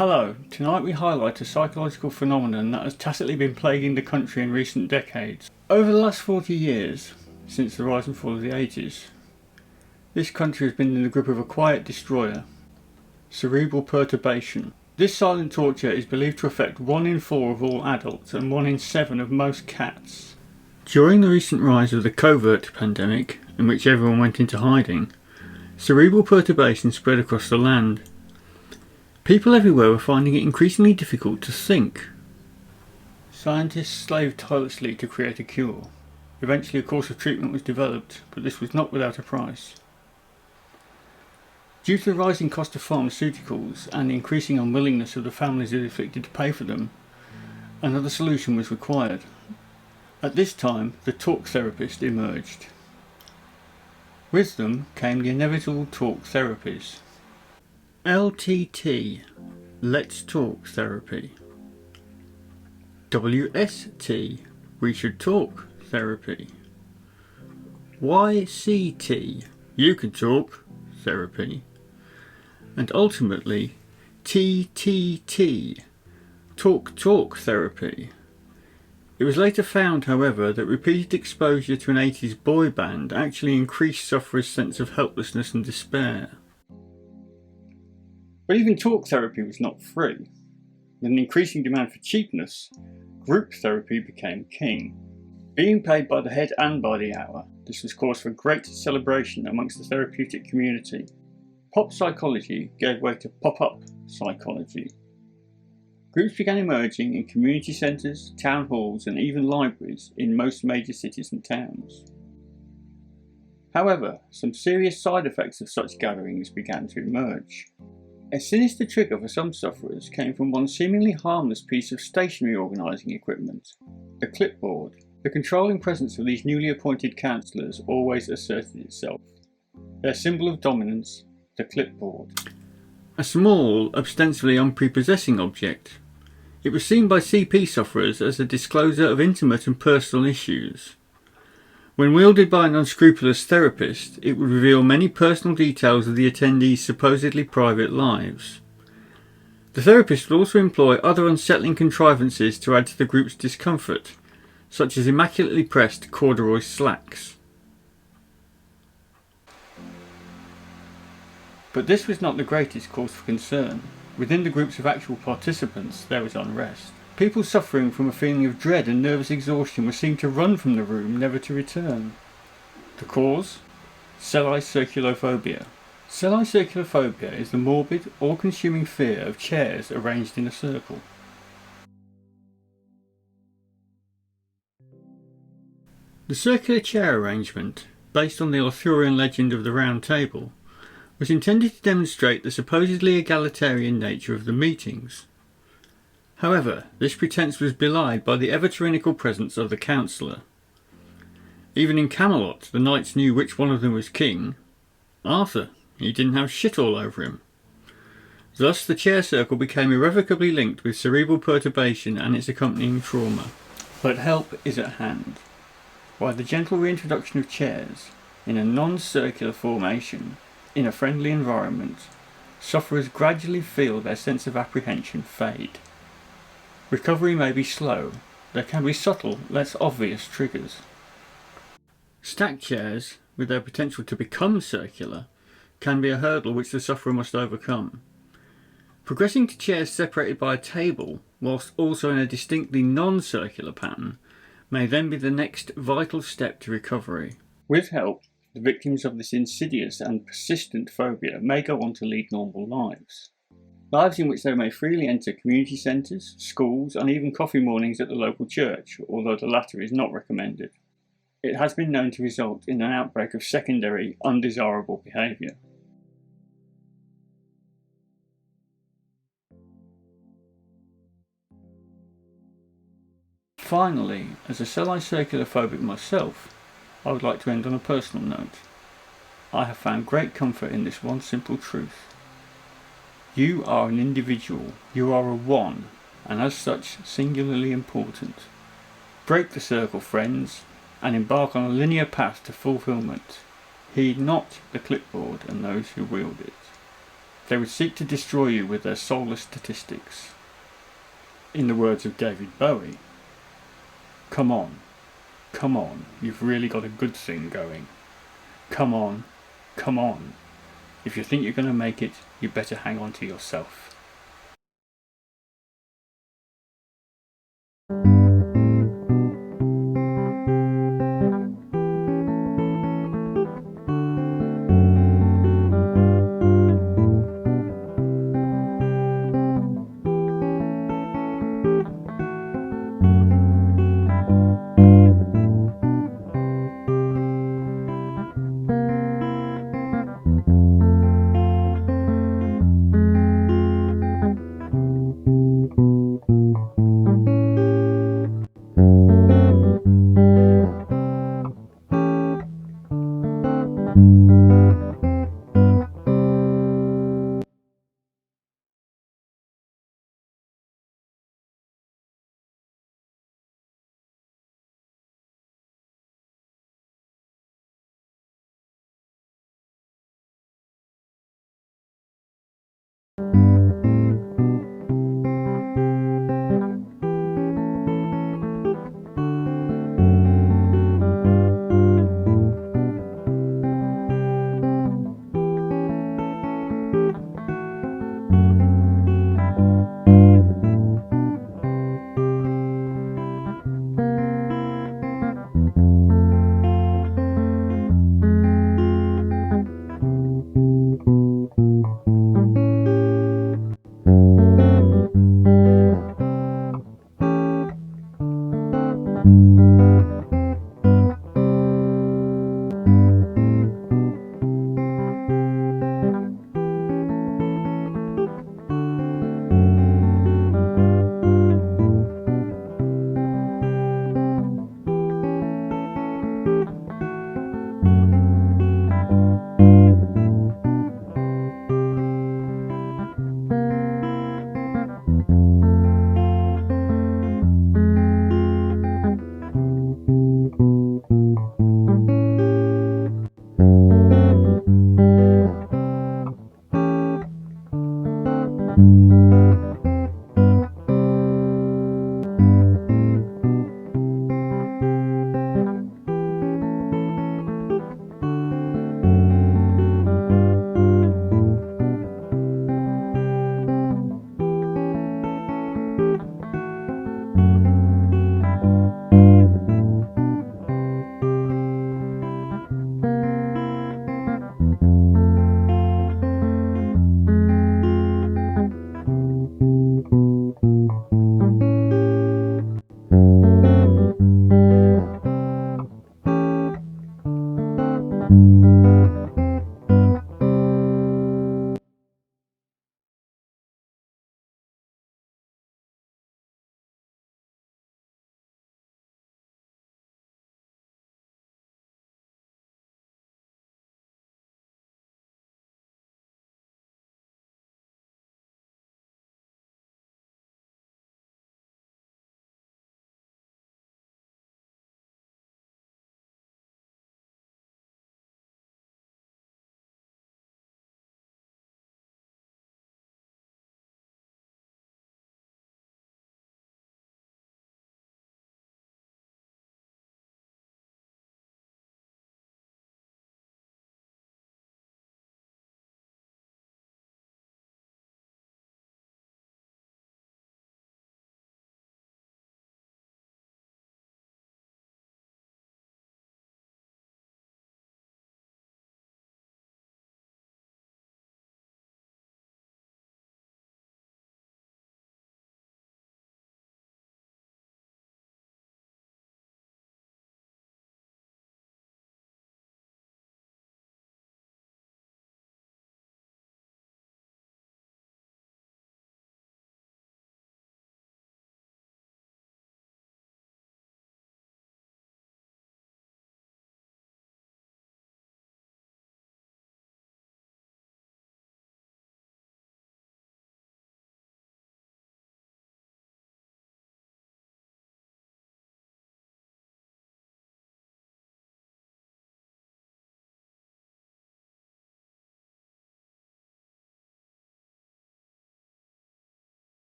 Hello, tonight we highlight a psychological phenomenon that has tacitly been plaguing the country in recent decades. Over the last 40 years, since the rise and fall of the 80s, this country has been in the grip of a quiet destroyer, cerebral perturbation. This silent torture is believed to affect 1 in 4 of all adults and 1 in 7 of most cats. During the recent rise of the covert pandemic, in which everyone went into hiding, cerebral perturbation spread across the land. People everywhere were finding it increasingly difficult to think. Scientists slaved tirelessly to create a cure. Eventually a course of treatment was developed, but this was not without a price. Due to the rising cost of pharmaceuticals and the increasing unwillingness of the families of the afflicted to pay for them, another solution was required. At this time, the talk therapist emerged. With them came the inevitable talk therapies. LTT, Let's Talk Therapy. WST, We Should Talk Therapy. YCT, You Can Talk Therapy. And ultimately, TTT, Talk Therapy. It was later found, however, that repeated exposure to an 80s boy band actually increased sufferers' sense of helplessness and despair. But even talk therapy was not free. With an increasing demand for cheapness, group therapy became king. Being paid by the head and by the hour, this was cause for great celebration amongst the therapeutic community. Pop psychology gave way to pop-up psychology. Groups began emerging in community centres, town halls and even libraries in most major cities and towns. However, some serious side effects of such gatherings began to emerge. A sinister trigger for some sufferers came from one seemingly harmless piece of stationary organising equipment, the clipboard. The controlling presence of these newly appointed counsellors always asserted itself. Their symbol of dominance, the clipboard. A small, ostensibly unprepossessing object, it was seen by CP sufferers as a disclosure of intimate and personal issues. When wielded by an unscrupulous therapist, it would reveal many personal details of the attendees' supposedly private lives. The therapist would also employ other unsettling contrivances to add to the group's discomfort, such as immaculately pressed corduroy slacks. But this was not the greatest cause for concern. Within the groups of actual participants, there was unrest. People suffering from a feeling of dread and nervous exhaustion were seen to run from the room, never to return. The cause? Sellae-Circulophobia. Sellae-Circulophobia is the morbid, all-consuming fear of chairs arranged in a circle. The circular chair arrangement, based on the Arthurian legend of the Round Table, was intended to demonstrate the supposedly egalitarian nature of the meetings. However, this pretense was belied by the ever-tyrannical presence of the counsellor. Even in Camelot, the knights knew which one of them was king. Arthur, he didn't have shit all over him. Thus, the chair circle became irrevocably linked with cerebral perturbation and its accompanying trauma. But help is at hand. By the gentle reintroduction of chairs, in a non-circular formation, in a friendly environment, sufferers gradually feel their sense of apprehension fade. Recovery may be slow. There can be subtle, less obvious triggers. Stacked chairs, with their potential to become circular, can be a hurdle which the sufferer must overcome. Progressing to chairs separated by a table, whilst also in a distinctly non-circular pattern, may then be the next vital step to recovery. With help, the victims of this insidious and persistent phobia may go on to lead normal lives. Lives in which they may freely enter community centres, schools and even coffee mornings at the local church, although the latter is not recommended. It has been known to result in an outbreak of secondary, undesirable behaviour. Finally, as a Sellae-Circulophobic myself, I would like to end on a personal note. I have found great comfort in this one simple truth. You are an individual, you are a one, and as such singularly important. Break the circle, friends, and embark on a linear path to fulfilment. Heed not the clipboard and those who wield it. They would seek to destroy you with their soulless statistics. In the words of David Bowie, come on, you've really got a good thing going. Come on, if you think you're going to make it, you better hang on to yourself.